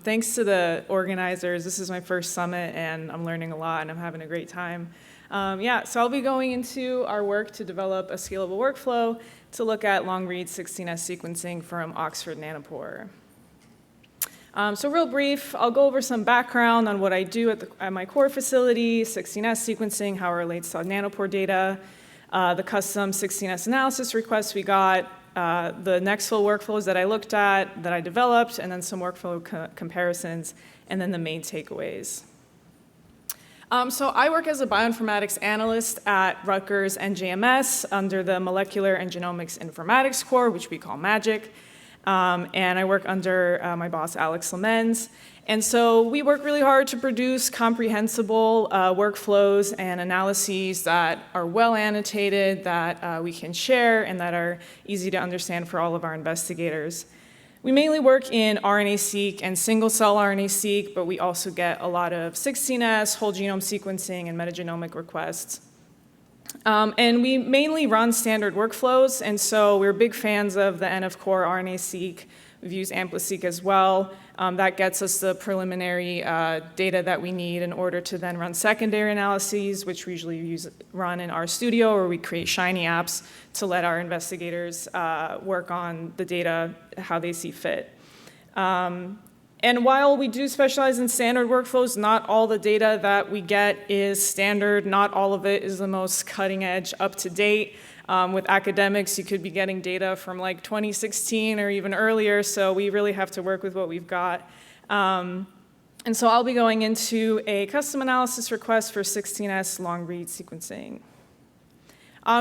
Thanks to the organizers. This is my first summit, and I'm learning a lot, and I'm having a great time. So I'll be going into our work to develop a scalable workflow to look at long-read 16S sequencing from Oxford Nanopore. So real brief, I'll go over some background on what I do at my core facility, 16S sequencing, how it relates to Nanopore data, the custom 16S analysis requests we got, the Nextflow workflows that I looked at, that I developed, and then some workflow comparisons, and then the main takeaways. So I work as a bioinformatics analyst at Rutgers NJMS under the Molecular and Genomics Informatics core, which we call MAGIC. And I work under my boss, Alex Lemens. And so we work really hard to produce comprehensible workflows and analyses that are well annotated, that we can share, and that are easy to understand for all of our investigators. We mainly work in RNA-seq and single-cell RNA-seq, but we also get a lot of 16S, whole genome sequencing, and metagenomic requests. And we mainly run standard workflows, and so we're big fans of the NF-core RNA-seq. We've used ampliseq as well. That gets us the preliminary data that we need in order to then run secondary analyses, which we usually run in RStudio, or we create Shiny apps to let our investigators work on the data how they see fit. And while we do specialize in standard workflows, not all the data that we get is standard. Not all of it is the most cutting edge, up to date. With academics, you could be getting data from like 2016 or even earlier, so we really have to work with what we've got. And so I'll be going into a custom analysis request for 16S long-read sequencing.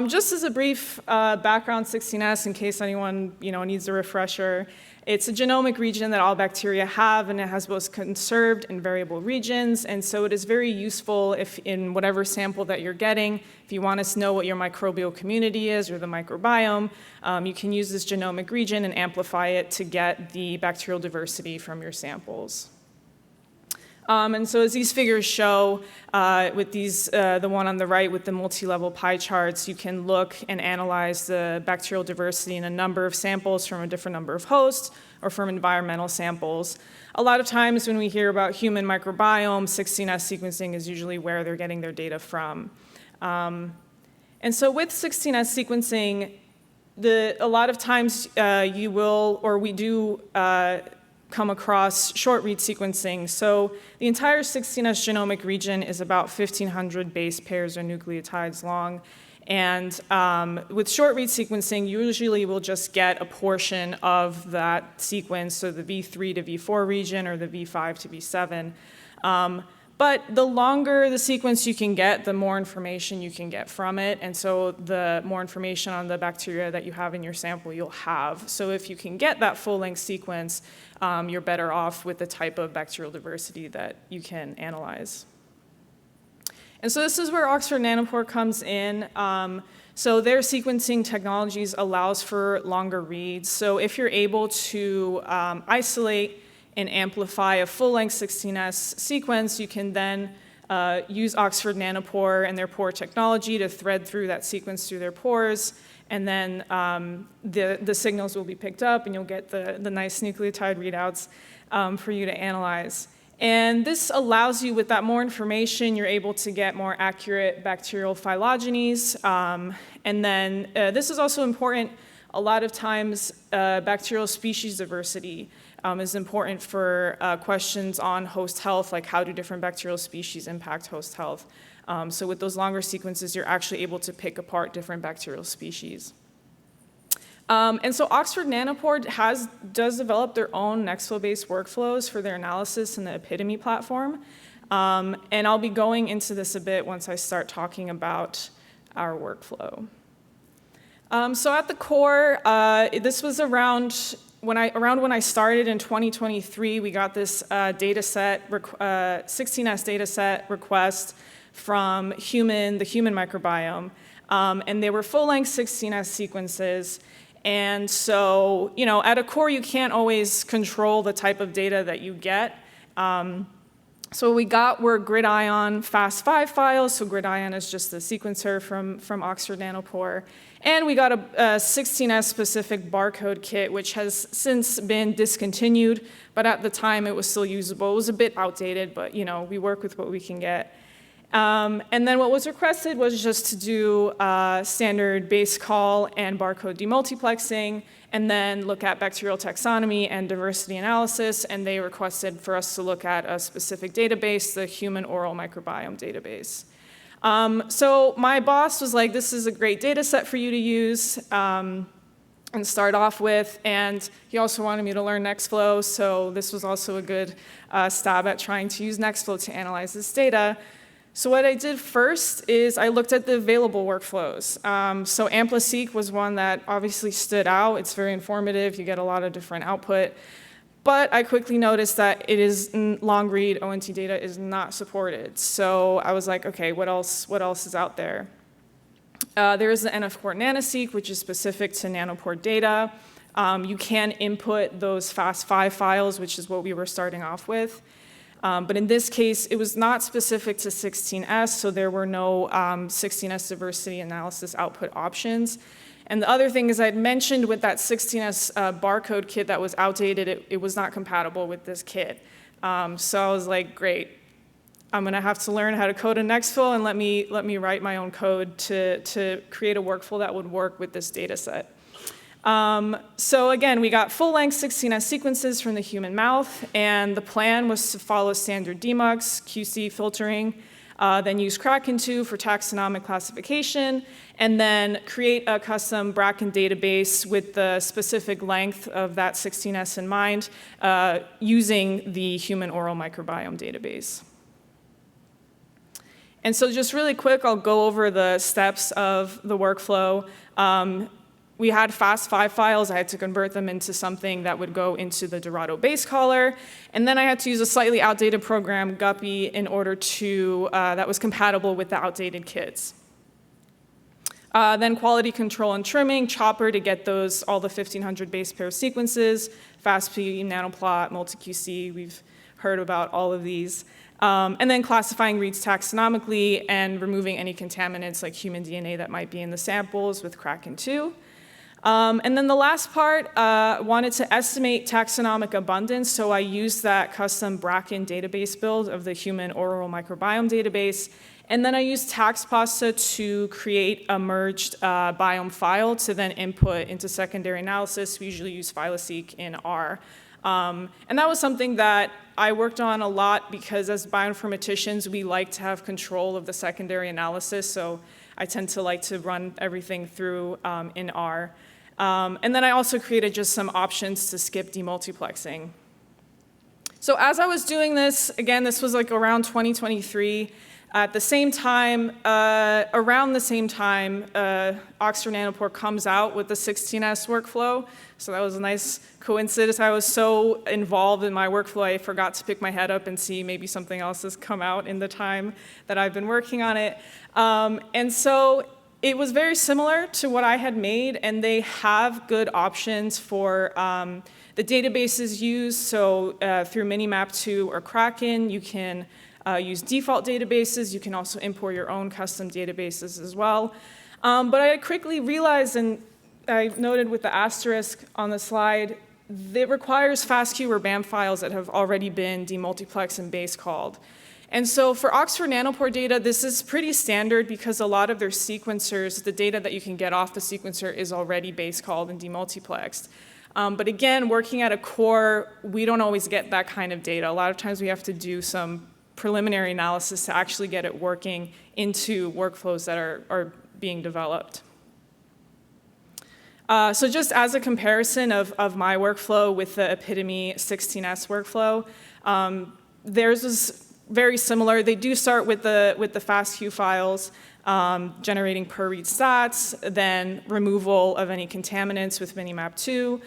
Just as a brief background 16S, in case anyone needs a refresher, it's a genomic region that all bacteria have, and it has both conserved and variable regions, and so it is very useful if in whatever sample that you're getting, if you want to know what your microbial community is or the microbiome, you can use this genomic region and amplify it to get the bacterial diversity from your samples. And so as these figures show, with the one on the right with the multi-level pie charts, you can look and analyze the bacterial diversity in a number of samples from a different number of hosts or from environmental samples. A lot of times when we hear about human microbiome, 16S sequencing is usually where they're getting their data from. And so with 16S sequencing, a lot of times you will, or we do, come across short-read sequencing. So the entire 16S genomic region is about 1,500 base pairs or nucleotides long. And with short-read sequencing, usually we'll just get a portion of that sequence, so the V3 to V4 region or the V5 to V7. But the longer the sequence you can get, the more information you can get from it. And so the more information on the bacteria that you have in your sample you'll have. So if you can get that full-length sequence, you're better off with the type of bacterial diversity that you can analyze. And so this is where Oxford Nanopore comes in. So their sequencing technologies allows for longer reads. So if you're able to isolate and amplify a full-length 16S sequence, you can then use Oxford Nanopore and their pore technology to thread through that sequence through their pores, and then the signals will be picked up, and you'll get the nice nucleotide readouts for you to analyze. And this allows you, with that more information, you're able to get more accurate bacterial phylogenies. And then this is also important. A lot of times, bacterial species diversity is important for questions on host health, like how do different bacterial species impact host health. So with those longer sequences, you're actually able to pick apart different bacterial species. And so Oxford Nanopore does develop their own Nextflow-based workflows for their analysis in the Epitome platform. And I'll be going into this a bit once I start talking about our workflow. So at the core, this was around when I started in 2023, we got this dataset, 16S dataset request from the human microbiome. And they were full-length 16S sequences. And so, at a core, you can't always control the type of data that you get. So what we got were GridION FAST5 files. So GridION is just the sequencer from Oxford Nanopore. And we got a 16S specific barcode kit, which has since been discontinued, but at the time it was still usable. It was a bit outdated, but we work with what we can get. And then what was requested was just to do standard base call and barcode demultiplexing, and then look at bacterial taxonomy and diversity analysis, and they requested for us to look at a specific database, the human oral microbiome database. So my boss was like, this is a great data set for you to use and start off with, and he also wanted me to learn Nextflow, so this was also a good stab at trying to use Nextflow to analyze this data. So what I did first is I looked at the available workflows. So ampliseq was one that obviously stood out. It's very informative. You get a lot of different output. But I quickly noticed that it is long-read ONT data is not supported. So I was like, OK, what else is out there? There is the Oxford Nanoseq, which is specific to nanopore data. You can input those FAST5 files, which is what we were starting off with. But in this case, it was not specific to 16S, so there were no 16S diversity analysis output options. And the other thing is I'd mentioned with that 16S barcode kit that was outdated, it was not compatible with this kit. So I was like, great. I'm going to have to learn how to code in Nextflow, and let me write my own code to create a workflow that would work with this data set. So again, we got full-length 16S sequences from the human mouth, and the plan was to follow standard demux, QC filtering, then use Kraken2 for taxonomic classification, and then create a custom Bracken database with the specific length of that 16S in mind, using the human oral microbiome database. And so just really quick, I'll go over the steps of the workflow. We had FAST5 files. I had to convert them into something that would go into the Dorado base caller. And then I had to use a slightly outdated program, Guppy, in order to, that was compatible with the outdated kits. Then quality control and trimming, Chopper to get all the 1,500 base pair sequences, FastP, Nanoplot, MultiQC, we've heard about all of these. And then classifying reads taxonomically and removing any contaminants like human DNA that might be in the samples with Kraken2. And then the last part, wanted to estimate taxonomic abundance, so I used that custom Bracken database build of the human oral microbiome database. And then I used TaxPasta to create a merged biome file to then input into secondary analysis. We usually use phyloseq in R. And that was something that I worked on a lot because as bioinformaticians, we like to have control of the secondary analysis, so I tend to like to run everything through in R. And then I also created just some options to skip demultiplexing. So as I was doing this, again, this was like around 2023. At the same time, around the same time, Oxford Nanopore comes out with the 16S workflow. So that was a nice coincidence. I was so involved in my workflow, I forgot to pick my head up and see maybe something else has come out in the time that I've been working on it. And so it was very similar to what I had made, and they have good options for the databases used. So through Minimap2 or Kraken, you can use default databases. You can also import your own custom databases as well. But I quickly realized, and I noted with the asterisk on the slide, it requires FASTQ or BAM files that have already been demultiplexed and base called. And so for Oxford Nanopore data, this is pretty standard because a lot of their sequencers, the data that you can get off the sequencer is already base called and demultiplexed. But again, working at a core, we don't always get that kind of data. A lot of times we have to do some preliminary analysis to actually get it working into workflows that are being developed. So just as a comparison of my workflow with the Epitome 16S workflow, theirs is very similar. They do start with the FASTQ files, generating per read stats, then removal of any contaminants with Minimap2,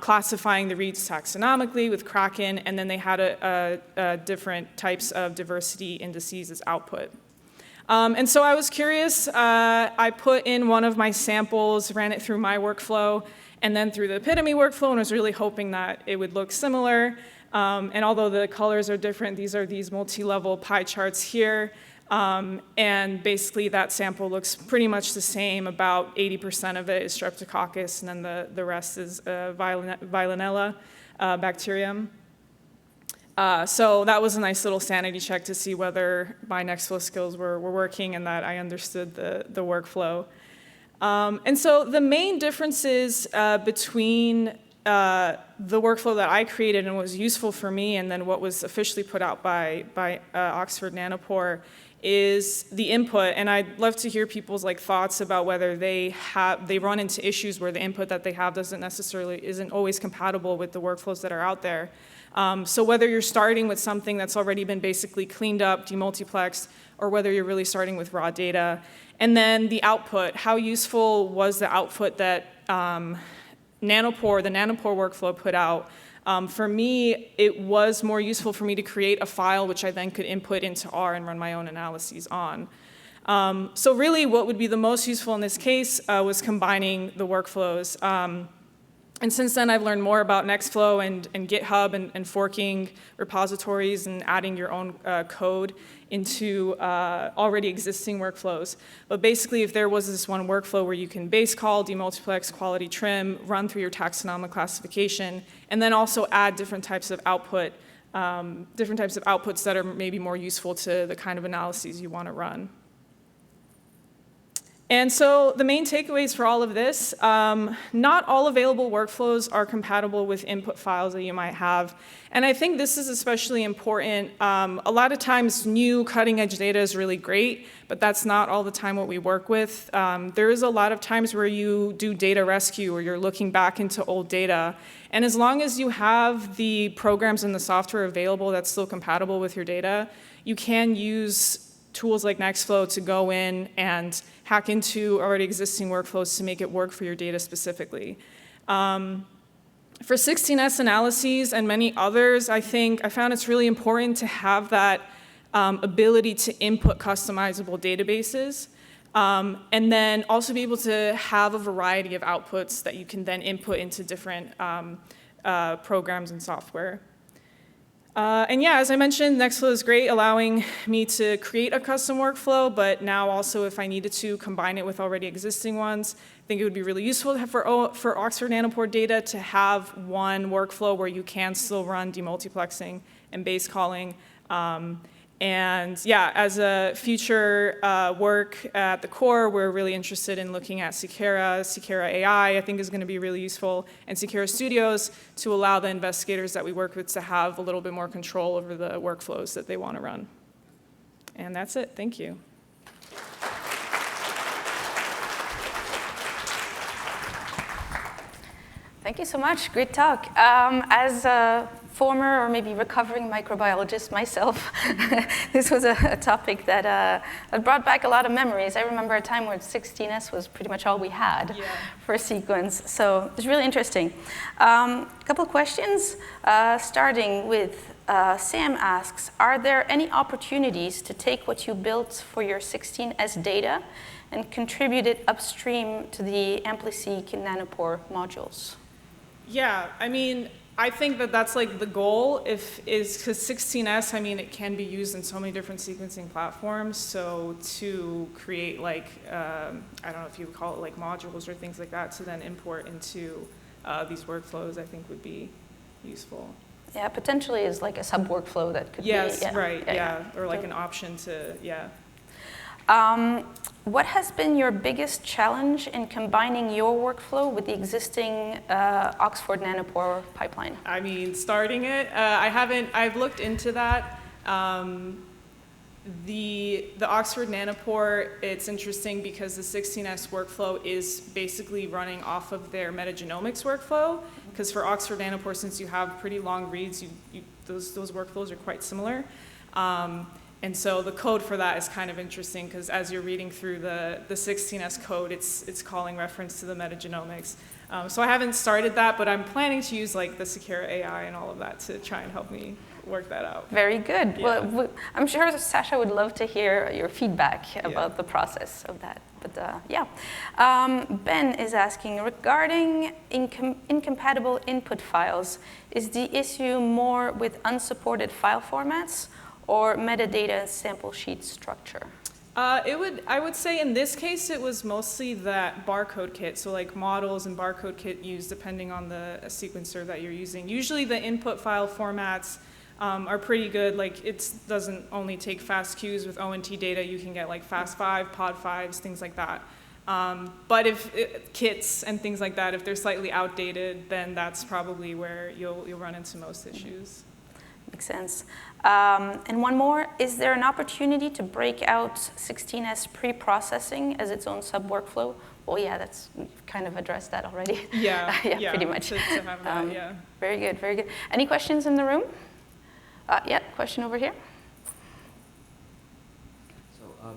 classifying the reads taxonomically with Kraken, and then they had a different types of diversity indices as output. And so I was curious. I put in one of my samples, ran it through my workflow, and then through the Epitome workflow, and was really hoping that it would look similar. And although the colors are different, these are these multi-level pie charts here. And basically that sample looks pretty much the same. About 80% of it is Streptococcus, and then the rest is Veillonella bacterium. So that was a nice little sanity check to see whether my Nextflow skills were working and that I understood the workflow. And so the main differences between the workflow that I created and what was useful for me and then what was officially put out by Oxford Nanopore is the input. And I'd love to hear people's thoughts about whether they run into issues where the input that they have isn't always compatible with the workflows that are out there. So whether you're starting with something that's already been basically cleaned up, demultiplexed, or whether you're really starting with raw data. And then the output, how useful was the output that the Nanopore workflow put out? For me, it was more useful for me to create a file which I then could input into R and run my own analyses on. So really what would be the most useful in this case was combining the workflows. And since then, I've learned more about Nextflow and GitHub and forking repositories and adding your own code into already existing workflows. But basically, if there was this one workflow where you can base call, demultiplex, quality trim, run through your taxonomic classification, and then also add different types of outputs that are maybe more useful to the kind of analyses you want to run. And so the main takeaways for all of this, not all available workflows are compatible with input files that you might have. And I think this is especially important. A lot of times new cutting edge data is really great, but that's not all the time what we work with. There is a lot of times where you do data rescue or you're looking back into old data. And as long as you have the programs and the software available that's still compatible with your data, you can use tools like Nextflow to go in and hack into already existing workflows to make it work for your data specifically. For 16S analyses and many others, I found it's really important to have that ability to input customizable databases, and then also be able to have a variety of outputs that you can then input into different programs and software. And yeah, as I mentioned, Nextflow is great, allowing me to create a custom workflow, but now also if I needed to combine it with already existing ones, I think it would be really useful for Oxford Nanopore data to have one workflow where you can still run demultiplexing and base calling. And yeah, as a future work at the core, we're really interested in looking at Seqera AI, I think is going to be really useful, and Seqera Studios to allow the investigators that we work with to have a little bit more control over the workflows that they want to run. And that's it. Thank you. Thank you so much. Great talk. As a former or maybe recovering microbiologist myself, this was a topic that brought back a lot of memories. I remember a time where 16S was pretty much all we had for a sequence. So it's really interesting. A couple of questions, starting with Sam asks, are there any opportunities to take what you built for your 16S data and contribute it upstream to the ampliseq and nanopore modules? Yeah, I mean, I think that that's like the goal because 16S, I mean, it can be used in so many different sequencing platforms. So to create like, I don't know if you would call it like modules or things like that to then import into these workflows, I think would be useful. Yeah, potentially is like a sub workflow that could be. Yes, right, yeah. Or like an option to, What has been your biggest challenge in combining your workflow with the existing Oxford Nanopore pipeline? I mean, starting it, I've looked into that. The Oxford Nanopore, it's interesting because the 16S workflow is basically running off of their metagenomics workflow, because for Oxford Nanopore, since you have pretty long reads, those workflows are quite similar. And so the code for that is kind of interesting because as you're reading through the 16S code, it's calling reference to the metagenomics. So I haven't started that, but I'm planning to use like the Seqera AI and all of that to try and help me work that out. Very good. Yeah. Well, I'm sure Sasha would love to hear your feedback about the process of that. But yeah. Ben is asking, regarding incompatible input files, is the issue more with unsupported file formats or metadata and sample sheet structure? I would say in this case, it was mostly that barcode kit. So like models and barcode kit used depending on the sequencer that you're using. Usually the input file formats are pretty good. Like it doesn't only take FASTQs with ONT data. You can get like FAST5, POD5s, things like that. But if kits and things like that, if they're slightly outdated, then that's probably where you'll run into most issues. Makes sense. And one more, is there an opportunity to break out 16S pre-processing as its own sub-workflow? Well, yeah, that's kind of addressed that already. Yeah, yeah, pretty much. To have that, yeah. Very good, very good. Any questions in the room? Yeah, question over here. So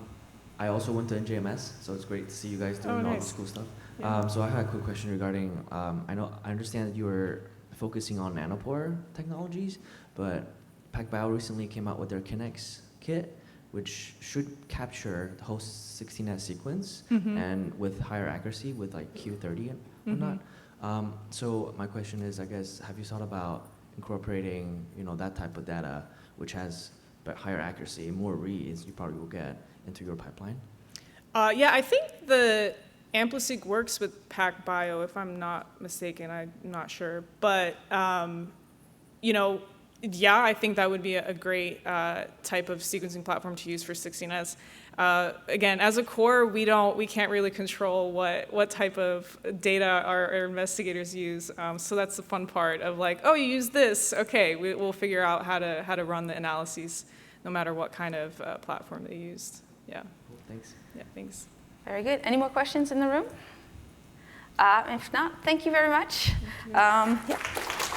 I also went to NJMS, so it's great to see you guys doing all this cool stuff. Yeah. So I had a quick question regarding, I understand that you were focusing on nanopore technologies, but PacBio recently came out with their Kinnex kit, which should capture the whole 16S sequence and with higher accuracy with like Q30 and whatnot. So my question is, I guess, have you thought about incorporating, that type of data, which has higher accuracy, more reads you probably will get into your pipeline? Yeah, I think the ampliseq works with PacBio, if I'm not mistaken. I'm not sure, but yeah, I think that would be a great type of sequencing platform to use for 16S. Again, as a core, we can't really control what type of data our investigators use. So that's the fun part of like, oh, you use this, okay, we'll figure out how to run the analyses, no matter what kind of platform they used. Yeah. Cool, thanks. Yeah, thanks. Very good. Any more questions in the room? If not, thank you very much. Thank you. Yeah.